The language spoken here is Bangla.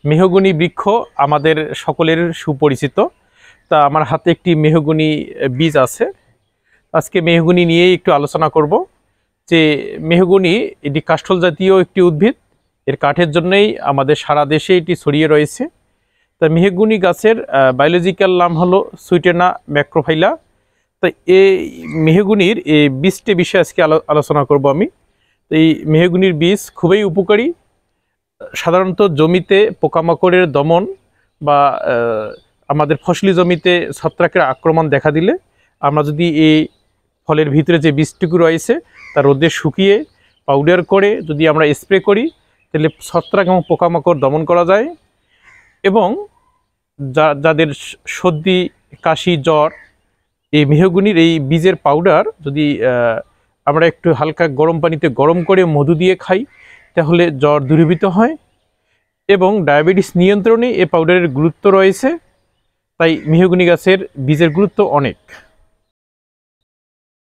মেহগনি বৃক্ষ আমাদের সকলের সুপরিচিত। তা আমার হাতে একটি মেহগনি বীজ আছে। আজকে মেহগনি নিয়েই একটু আলোচনা করব যে মেহগনি এটি কাষ্ঠল জাতীয় একটি উদ্ভিদ। এর কাঠের জন্যই আমাদের সারা দেশে এটি ছড়িয়ে রয়েছে। তা মেহগনি গাছের বায়োলজিক্যাল নাম হলো সুইটেনা ম্যাক্রোফাইলা। তাই এই মেহগনির এই বীজটি বিষয়ে আজকে আলোচনা করব আমি। এই মেহগনির বীজ খুবই উপকারী। সাধারণত জমিতে পোকামাকড়ের দমন বা আমাদের ফসলি জমিতে ছত্রাকের আক্রমণ দেখা দিলে আমরা যদি এই ফলের ভিতরে যে বীজটুকু রয়েছে তা রোদে শুকিয়ে পাউডার করে যদি আমরা স্প্রে করি তাহলে ছত্রাক এবং পোকামাকড় দমন করা যায়। এবং যাদের সর্দি কাশি জ্বর এই মেহগনির এই বীজের পাউডার যদি আমরা একটু হালকা গরম পানিতে গরম করে মধু দিয়ে খাই তাহলে জ্বর দূরীভূত হয়। এবং ডায়াবেটিস নিয়ন্ত্রণে এই পাউডারের গুরুত্ব রয়েছে। তাই মেহগনি গাছের বীজের গুরুত্ব অনেক।